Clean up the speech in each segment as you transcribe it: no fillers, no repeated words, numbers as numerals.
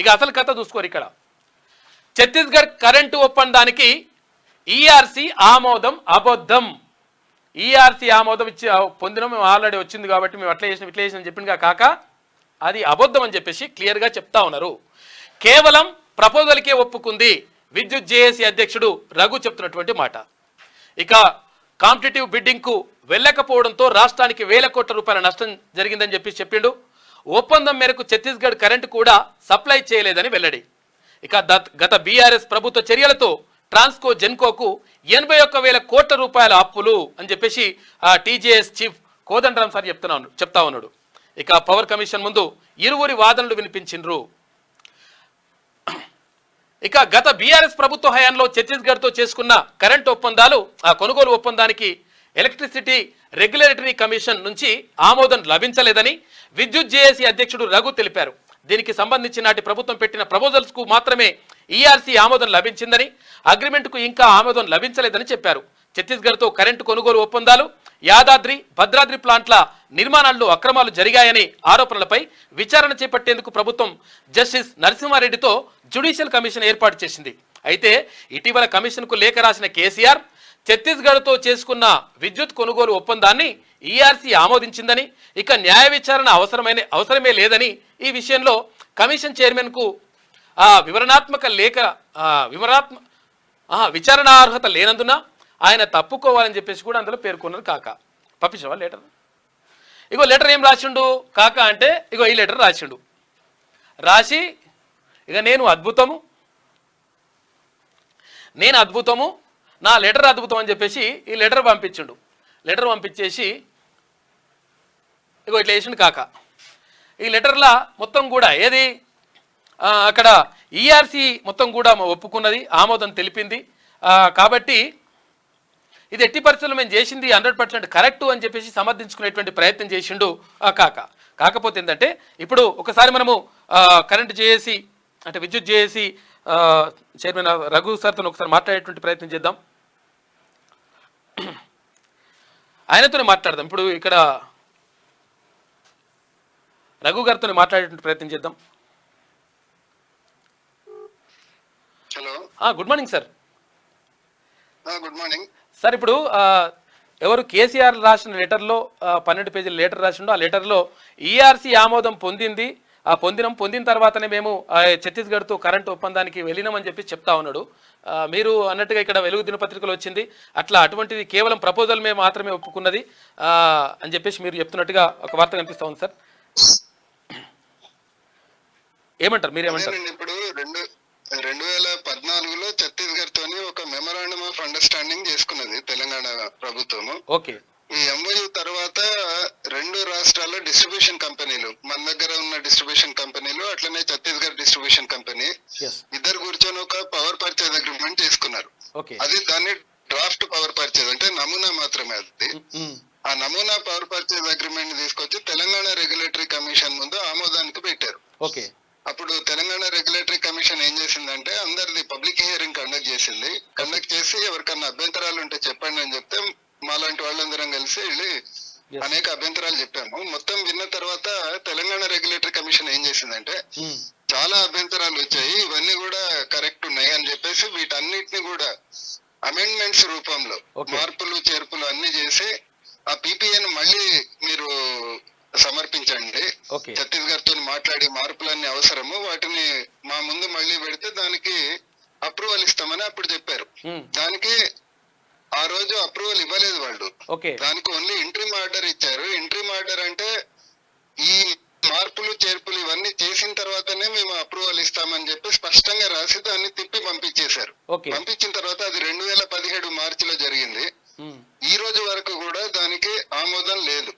ఇక అసలు కథ చూసుకోరు. ఇక్కడ ఛత్తీస్గఢ్ కరెంటు ఒప్పందానికి ఈఆర్సీ ఆమోదం అబద్ధం. ఈఆర్సీ ఆమోదం ఇచ్చి పొందిన మేము ఆల్రెడీ వచ్చింది కాబట్టి మేము అట్లా చేసినాం ఇట్లా చేసినాం చెప్పిందిగా కాక అది అబద్ధం అని చెప్పేసి క్లియర్గా చెప్తా ఉన్నారు. కేవలం ప్రపోజల్కే ఒప్పుకుంది విద్యుత్ జేఏసీ అధ్యక్షుడు రఘు చెప్తున్నటువంటి మాట. ఇక కాంపిటేటివ్ బిడ్డింగ్కు వెళ్ళకపోవడంతో రాష్ట్రానికి వేల కోట్ల రూపాయల నష్టం జరిగిందని చెప్పి చెప్పిండు. ఒప్పందం మేరకు ఛత్తీస్గఢ్ కరెంటు కూడా సప్లై చేయలేదని వెల్లడి. ఇక గత బీఆర్ఎస్ ప్రభుత్వ చర్యలతో ట్రాన్స్కో జెన్కోకు 81,000 కోట్ల రూపాయల అప్పులు అని చెప్పేసి టీజేఎస్ చీఫ్ కోదండరాం సార్ చెప్తా ఉన్నాడు. ఇక పవర్ కమిషన్ ముందు ఇరువురి వాదనలు వినిపించిండ్రు. ఇక గత బీఆర్ఎస్ ప్రభుత్వ హయాంలో ఛత్తీస్గఢ్తో చేసుకున్న కరెంటు ఒప్పందాలు ఆ కొనుగోలు ఒప్పందానికి ఎలక్ట్రిసిటీ రెగ్యులేటరీ కమిషన్ నుంచి ఆమోదం లభించలేదని విద్యుత్ జేఏసీ అధ్యక్షుడు రఘు తెలిపారు. దీనికి సంబంధించి నాటి ప్రభుత్వం పెట్టిన ప్రపోజల్స్కు మాత్రమే ఈఆర్సీ ఆమోదం లభించిందని, అగ్రిమెంట్కు ఇంకా ఆమోదం లభించలేదని చెప్పారు. ఛత్తీస్గఢ్తో కరెంటు కొనుగోలు ఒప్పందాలు, యాదాద్రి భద్రాద్రి ప్లాంట్ల నిర్మాణాల్లో అక్రమాలు జరిగాయని ఆరోపణలపై విచారణ చేపట్టేందుకు ప్రభుత్వం జస్టిస్ నరసింహారెడ్డితో జ్యుడిషియల్ కమిషన్ ఏర్పాటు చేసింది. అయితే ఇటీవల కమిషన్కు లేఖ రాసిన కేసీఆర్ ఛత్తీస్గఢ్తో చేసుకున్న విద్యుత్ కొనుగోలు ఒప్పందాన్ని ఈఆర్సీ ఆమోదించిందని, ఇక న్యాయ విచారణ అవసరమే లేదని, ఈ విషయంలో కమిషన్ చైర్మన్కు విచారణార్హత లేనందున ఆయన తప్పుకోవాలని చెప్పేసి కూడా అందులో పేర్కొన్నారు. కాక పంపించవా లెటర్? ఇగో లెటర్ ఏం రాసిండు కాక అంటే ఇగో ఈ లెటర్ రాసిండు. రాసి ఇక నేను అద్భుతము నా లెటర్ అద్భుతం అని చెప్పేసి ఈ లెటర్ పంపించిండు. లెటర్ పంపించేసి ఇగో ఇట్లా వేసిండు కాక. ఈ లెటర్లా మొత్తం కూడా ఏది అక్కడ ఈఆర్సీ మొత్తం కూడా ఒప్పుకున్నది, ఆమోదం తెలిపింది. కాబట్టి ఇది ఎట్టి పరిస్థితుల్లో మేము చేసింది 100% కరెక్టు అని చెప్పేసి సమర్థించుకునేటువంటి ప్రయత్నం చేసిండు కాక. కాకపోతే ఏంటంటే ఇప్పుడు ఒకసారి మనము కరెంట్ జేఏసీ అంటే విద్యుత్ జేఏసీ చైర్మన్ రఘు సార్తో ఒకసారి మాట్లాడేటువంటి ప్రయత్నం చేద్దాం. ఆయనతోనే మాట్లాడదాం. ఇప్పుడు ఇక్కడ రఘు గారితో మాట్లాడేటువంటి ప్రయత్నం చేద్దాం. Hello, good morning sir. Good morning sir. ఇప్పుడు ఎవరు కేసీఆర్ రాసిన లెటర్లో 12 పేజీల లెటర్ రాసిండో ఆ లెటర్లో ఈఆర్సీ ఆమోదం పొందిన తర్వాతనే మేము ఛత్తీస్గఢ్తో కరెంటు ఒప్పందానికి వెళ్ళినామని చెప్పి చెప్తా ఉన్నాడు. మీరు అన్నట్టుగా ఇక్కడ వెలుగు దినపత్రికలు వచ్చింది అట్లా అటువంటిది కేవలం ప్రపోజల్ మేము మాత్రమే ఒప్పుకున్నది అని చెప్పేసి మీరు చెప్తున్నట్టుగా ఒక వార్త కనిపిస్తూ ఉంది సార్. ఏమంటారు, మీరేమంటారు? ఇప్పుడు 2014లో ఛత్తీస్గఢ్ తోని ఒక మెమరాండం ఆఫ్ అండర్స్టాండింగ్ చేసుకున్నది తెలంగాణ ప్రభుత్వము. ఓకే. ఈ ఎంఓయూ తర్వాత 2 రాష్ట్రాల్లో డిస్ట్రిబ్యూషన్ కంపెనీలు, మన దగ్గర ఉన్న డిస్ట్రిబ్యూషన్ కంపెనీలు అట్లనే ఛత్తీస్గఢ్ డిస్ట్రిబ్యూషన్ కంపెనీ ఇద్దరు కూర్చొని ఒక పవర్ పర్చేజ్ అగ్రిమెంట్ చేసుకున్నారు. అది దాన్ని డ్రాఫ్ట్ పవర్ పర్చేజ్ అంటే నమూనా మాత్రమే. అది ఆ నమూనా పవర్ పర్చేజ్ అగ్రిమెంట్ తీసుకొచ్చి తెలంగాణ రెగ్యులేటరీ కమిషన్ ముందు ఆమోదానికి పెట్టారు. అప్పుడు తెలంగాణ రెగ్యులేటరీ కమిషన్ ఏం చేసిందంటే అందరిది పబ్లిక్ హియరింగ్ కండక్ట్ చేసింది. కండక్ట్ చేసి ఎవరికన్నా అభ్యంతరాలు ఉంటే చెప్పండి అని చెప్తే మాలాంటి వాళ్ళందరం కలిసి వెళ్ళి అనేక అభ్యంతరాలు చెప్పాము. మొత్తం విన్న తర్వాత తెలంగాణ రెగ్యులేటరీ కమిషన్ ఏం చేసిందంటే చాలా అభ్యంతరాలు వచ్చాయి, ఇవన్నీ కూడా కరెక్ట్ ఉన్నాయి అని చెప్పేసి వీటన్నిటిని కూడా అమెండ్మెంట్స్ రూపంలో మార్పులు చేర్పులు అన్ని చేసి ఆ పీపీఏను మళ్ళీ మీరు సమర్పించండి, ఛత్తీస్గఢ్ తో మాట్లాడి మార్పులన్నీ అవసరము, వాటిని మా ముందు మళ్ళీ పెడితే దానికి అప్రూవల్ ఇస్తామని అప్పుడు చెప్పారు. దానికి ఆ రోజు అప్రూవల్ ఇవ్వలేదు వాళ్ళు. దానికి ఓన్లీ ఇంట్రీమ్ ఆర్డర్ ఇచ్చారు. ఇంట్రీమ్ ఆర్డర్ అంటే ఈ మార్పులు చేర్పులు ఇవన్నీ చేసిన తర్వాతనే మేము అప్రూవల్ ఇస్తామని చెప్పి స్పష్టంగా రాసి దాన్ని తిప్పి పంపించేశారు. పంపించిన తర్వాత అది 2017 మార్చిలో జరిగింది. ఈ రోజు వరకు కూడా దానికి ఆమోదం లేదు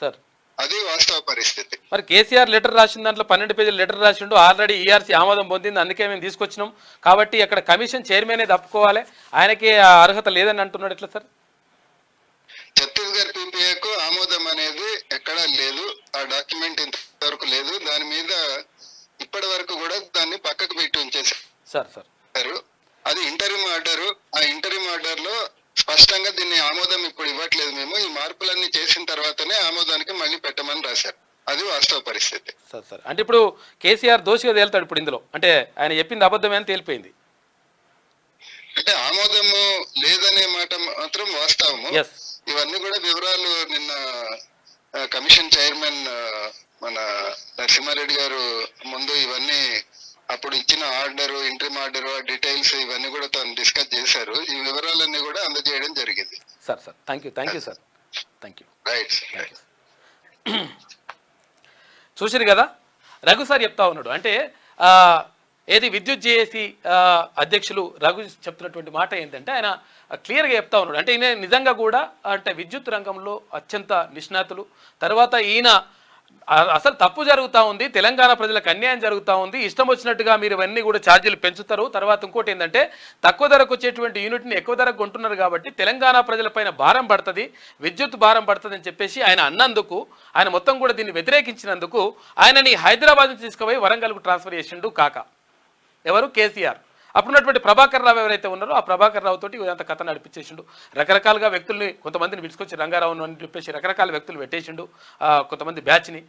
సార్. అది వాస్తవ పరిస్థితి. మరి కేసీఆర్ లెటర్ రాసిన దాంట్లో 12 పేజీల లెటర్ రాసిండు, ఆల్రెడీ ఈఆర్సీ ఆమోదం పొందింది, అందుకే మేము తీసుకొచ్చినాం కాబట్టి అక్కడ కమిషన్ చైర్మనే తప్పుకోవాలి, ఆయనకి అర్హత లేదని అంటున్నాడు. ఎట్లా సార్? ఛత్తీస్గఢ్ పీపీఏకు ఆమోదం అనేది ఎక్కడా లేదు, ఆ డాక్యుమెంట్ ఇంతవరకు లేదు. దాని మీద ఇప్పటి వరకు కూడా దాన్ని పక్కకు పెట్టి ఉంచేసారు. అది ఇంటరిమ్ ఆర్డర్. ఆ ఇంటరిమ్ ఆర్డర్ లో స్పష్టంగా దీన్ని ఆమోదం ఇప్పుడు ఇవ్వట్లేదు, మేము ఈ మార్పులన్నీ చేసిన తర్వాతనే ఆమోదానికి మళ్ళీ పెట్టమని రాశారు. అది వాస్తవ పరిస్థితి. సార్ అంటే ఇప్పుడు కేసీఆర్ దోషిగా తేలుతాడు ఇప్పుడు ఇందులో, అంటే ఆయన చెప్పింది అబద్ధమే అని తేలిపోయింది. అంటే ఆమోదము లేదనే మాట మాత్రం వాస్తవము. ఇవన్నీ కూడా వివరాలు నిన్న కమిషన్ చైర్మన్ మన నరసింహారెడ్డి గారు ముందు ఇవన్నీ అప్పుడు ఇచ్చిన ఆర్డర్, ఇంట్రీమ్ ఆర్డర్, డీటెయిల్స్ ఇవన్నీ కూడా తను డిస్కస్ చేశారు. ఈ వివరాలన్నీ కూడా అందజేయడం జరిగింది. Sir thank you sir, thank you. Right. చూసారు కదా, రఘు సార్ చెప్తా ఉన్నాడు. అంటే ఏది విద్యుత్ జేఏసీ అధ్యక్షులు రఘు చెప్తున్నటువంటి మాట ఏంటంటే ఆయన క్లియర్గా చెప్తా ఉన్నాడు. అంటే ఈయన నిజంగా కూడా అంటే విద్యుత్ రంగంలో అత్యంత నిష్ణాతులు. తర్వాత ఈయన అసలు తప్పు జరుగుతూ ఉంది, తెలంగాణ ప్రజలకు అన్యాయం జరుగుతూ ఉంది, ఇష్టం వచ్చినట్టుగా మీరు ఇవన్నీ కూడా ఛార్జీలు పెంచుతారు. తర్వాత ఇంకోటి ఏంటంటే తక్కువ ధరకు వచ్చేటువంటి యూనిట్ని ఎక్కువ ధరకు కొంటున్నారు కాబట్టి తెలంగాణ ప్రజలపైన భారం పడుతుంది, విద్యుత్ భారం పడుతుంది అని చెప్పేసి ఆయన అన్నందుకు, ఆయన మొత్తం కూడా దీన్ని వ్యతిరేకించినందుకు ఆయనని హైదరాబాద్ నుంచి తీసుకుపోయి వరంగల్కు ట్రాన్స్ఫర్ చేసిండు కాక ఎవరు, కేసీఆర్. అప్పుడున్నటువంటి ప్రభాకర్ రావు ఎవరైతే ఉన్నారో ఆ ప్రభాకర్ రావు తోటి అంత కథ నడిపించేసిండు. రకరకాలుగా వ్యక్తుల్ని, కొంతమందిని విడుచుకొచ్చి రంగారావు అని చెప్పేసి రకరకాల వ్యక్తులు పెట్టేసిండు, కొంతమంది బ్యాచ్ని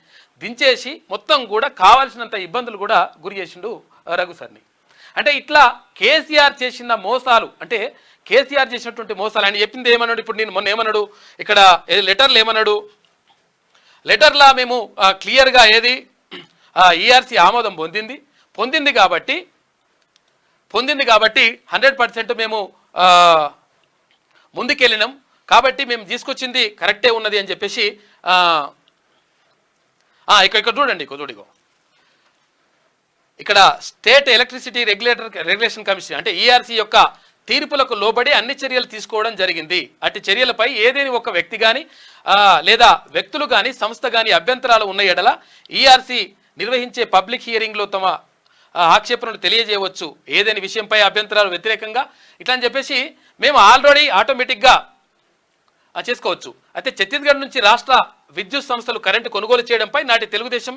దించేసి మొత్తం కూడా కావాల్సినంత ఇబ్బందులు కూడా గురి చేసిండు రఘు సార్ని. అంటే ఇట్లా కేసీఆర్ చేసిన మోసాలు, అంటే కేసీఆర్ చేసినటువంటి మోసాలు ఆయన చెప్పింది ఏమన్నాడు. ఇప్పుడు నేను మొన్న ఏమన్నాడు, ఇక్కడ లెటర్లు ఏమన్నాడు, లెటర్లా మేము క్లియర్గా ఏది ఈఆర్సీ ఆమోదం పొందింది కాబట్టి 100% మేము ముందుకెళ్ళినాం కాబట్టి మేము తీసుకొచ్చింది కరెక్టే ఉన్నది అని చెప్పేసి ఇక్కడ చూడండి, ఇక్కడ స్టేట్ ఎలక్ట్రిసిటీ రెగ్యులేషన్ కమిషన్ అంటే ఈఆర్సీ యొక్క తీర్పులకు లోబడి అన్ని చర్యలు తీసుకోవడం జరిగింది. అట్టి చర్యలపై ఏదేని ఒక వ్యక్తి కానీ లేదా వ్యక్తులు కానీ సంస్థ కానీ అభ్యంతరాలు ఉన్న ఎడల ఈఆర్సీ నిర్వహించే పబ్లిక్ హియరింగ్లో తమ ఆక్షేపణలు తెలియజేయవచ్చు. ఏదైనా విషయంపై అభ్యంతరాలు వ్యతిరేకంగా ఇట్లా అని చెప్పేసి మేము ఆల్రెడీ ఆటోమేటిక్గా చేసుకోవచ్చు. అయితే ఛత్తీస్గఢ్ నుంచి రాష్ట్ర విద్యుత్ సంస్థలు కరెంటు కొనుగోలు చేయడంపై నాటి తెలుగుదేశం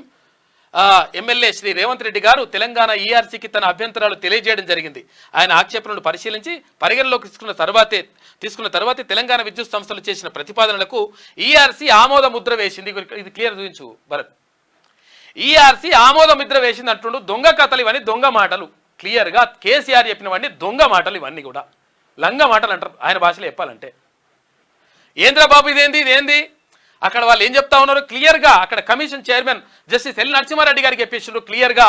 ఎమ్మెల్యే శ్రీ రేవంత్ రెడ్డి గారు తెలంగాణ ఈఆర్సీకి తన అభ్యంతరాలు తెలియజేయడం జరిగింది. ఆయన ఆక్షేపణలు పరిశీలించి పరిగణలోకి తీసుకున్న తర్వాతే తెలంగాణ విద్యుత్ సంస్థలు చేసిన ప్రతిపాదనలకు ఈఆర్సీ ఆమోద ముద్ర వేసింది. ఇది క్లియర్ చూపించు భరత్. ఈఆర్సీ ఆమోద ముద్ర వేసింది అంటుండు. దొంగ కథలు ఇవన్నీ, దొంగ మాటలు. క్లియర్గా కేసీఆర్ చెప్పినవన్నీ దొంగ మాటలు, ఇవన్నీ కూడా లంగ మాటలు అంటారు ఆయన భాషలో చెప్పాలంటే. ఏంద్రబాబు ఇదేంది అక్కడ వాళ్ళు ఏం చెప్తా ఉన్నారు క్లియర్గా. అక్కడ commission chairman justice L Narasimha Reddy గారికి చెప్పేసిండు క్లియర్గా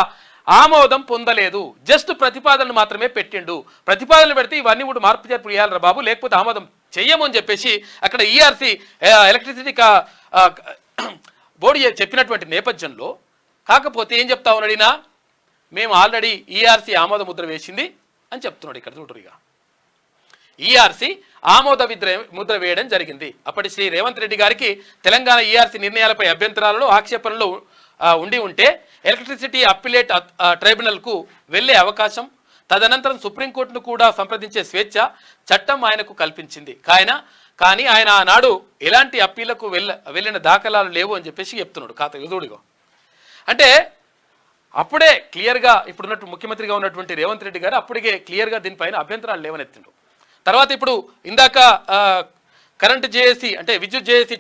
ఆమోదం పొందలేదు, జస్ట్ ప్రతిపాదనలు మాత్రమే పెట్టిండు. ప్రతిపాదనలు పెడితే ఇవన్నీ కూడా మార్పు చేర్పు చేయాలరా బాబు, లేకపోతే ఆమోదం చెయ్యము అని చెప్పేసి అక్కడ ఈఆర్సీ ఎలక్ట్రిసిటీ బోర్డు చెప్పినటువంటి నేపథ్యంలో, కాకపోతే ఏం చెప్తా ఉన్నాడినా మేము ఆల్రెడీ ఈఆర్సీ ఆమోద ముద్ర వేసింది అని చెప్తున్నాడు. ఇక్కడ చూడరుగా ఈఆర్సీ ఆమోద ముద్ర వేయడం జరిగింది. అప్పటి శ్రీ రేవంత్ రెడ్డి గారికి తెలంగాణ ఈఆర్సీ నిర్ణయాలపై అభ్యంతరాలలో ఆక్షేపణలు ఉంటే ఎలక్ట్రిసిటీ అప్పిలేట్ ట్రైబ్యునల్కు వెళ్లే అవకాశం, తదనంతరం సుప్రీంకోర్టును కూడా సంప్రదించే స్వేచ్ఛ చట్టం ఆయనకు కల్పించింది. కానీ ఆయన ఆనాడు ఎలాంటి అప్పీలకు వెళ్ళిన దాఖలాలు లేవు అని చెప్పేసి చెప్తున్నాడు. ఎదురుడిగో అంటే అప్పుడే క్లియర్గా ఇప్పుడున్నట్టు ముఖ్యమంత్రిగా ఉన్నటువంటి రేవంత్ రెడ్డి గారు అప్పటికే క్లియర్గా దీనిపైన అభ్యంతరాలు లేవనెత్తిండు. తర్వాత ఇప్పుడు ఇందాక కరెంట్ జేఏసీ అంటే విద్యుత్ జేఏసీ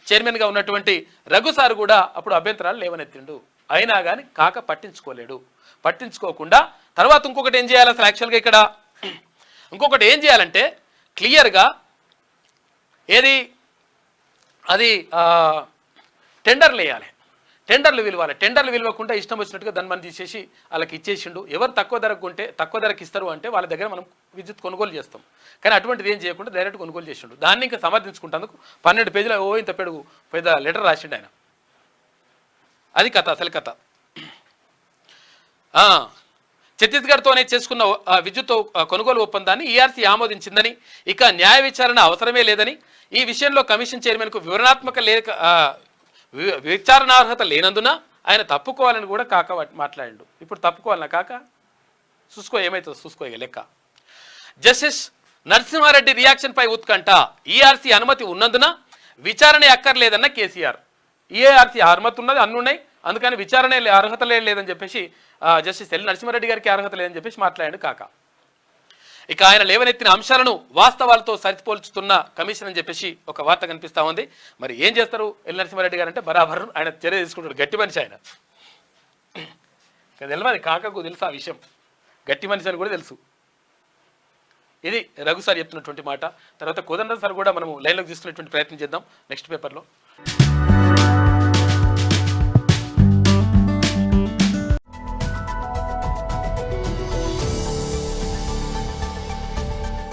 చైర్మన్గా ఉన్నటువంటి రఘు సార్ కూడా అప్పుడు అభ్యంతరాలు లేవనెత్తిండు. అయినా కానీ పట్టించుకోకుండా తర్వాత ఇంకొకటి ఏం చేయాలి అసలు యాక్చువల్గా ఇక్కడ ఇంకొకటి ఏం చేయాలంటే క్లియర్గా అది టెండర్లు వేయాలి, టెండర్లు విలువాలి. టెండర్లు విలువకుండా ఇష్టం వచ్చినట్టుగా దాన్ని మనం తీసేసి వాళ్ళకి ఇచ్చేసిండు. ఎవరు తక్కువ ధరకు కొంటే తక్కువ ధరకు ఇస్తారు అంటే వాళ్ళ దగ్గర మనం విద్యుత్ కొనుగోలు చేస్తాం. కానీ అటువంటిది ఏం చేయకుండా డైరెక్ట్ కొనుగోలు చేసిండు. దాన్ని ఇంకా సమర్థించుకుంటేందుకు 12 పేజీల ఇంత పెద్ద లెటర్ రాసిండు ఆయన. అది కథ, అసలు కథ. ఛత్తీస్గఢ్తోనే చేసుకున్న విద్యుత్ కొనుగోలు ఒప్పందాన్ని ఈఆర్సీ ఆమోదించిందని, ఇక న్యాయ విచారణ అవసరమే లేదని, ఈ విషయంలో కమిషన్ చైర్మన్కు విచారణార్హత లేనందున ఆయన తప్పుకోవాలని కూడా కాక మాట్లాడిండు. ఇప్పుడు తప్పుకోవాలన్నా కాక ఏమవుతుందో చూసుకో లెక్క. జస్టిస్ నరసింహారెడ్డి రియాక్షన్పై ఉత్కంఠ, ఈఆర్సీ అనుమతి ఉన్నందున విచారణ అక్కర్లేదన్న కేసీఆర్. ఈఆర్సీ అనుమతి ఉన్నది, అన్నున్నాయి, అందుకని విచారణ అర్హత లేదని చెప్పేసి జస్టిస్ ఎల్ నరసింహారెడ్డి గారికి అర్హత లేదని చెప్పేసి మాట్లాడాడు కాక. ఇక ఆయన లేవనెత్తిన అంశాలను వాస్తవాలతో సరిపోల్చుతున్న కమిషన్ అని చెప్పేసి ఒక వార్త కనిపిస్తా ఉంది. మరి ఏం చేస్తారు ఎల్ నరసింహారెడ్డి గారు అంటే బరాబర్ ఆయన చర్య తీసుకుంటాడు. గట్టి మనిషి ఆయన. తెలియదు కాకకు తెలుసు ఆ విషయం, గట్టి మనిషి అని కూడా తెలుసు. ఇది రఘు సార్ చెప్తున్నటువంటి మాట. తర్వాత కోదండ సార్ కూడా మనము లైన్లోకి తీసుకునేటువంటి ప్రయత్నం చేద్దాం నెక్స్ట్ పేపర్లో.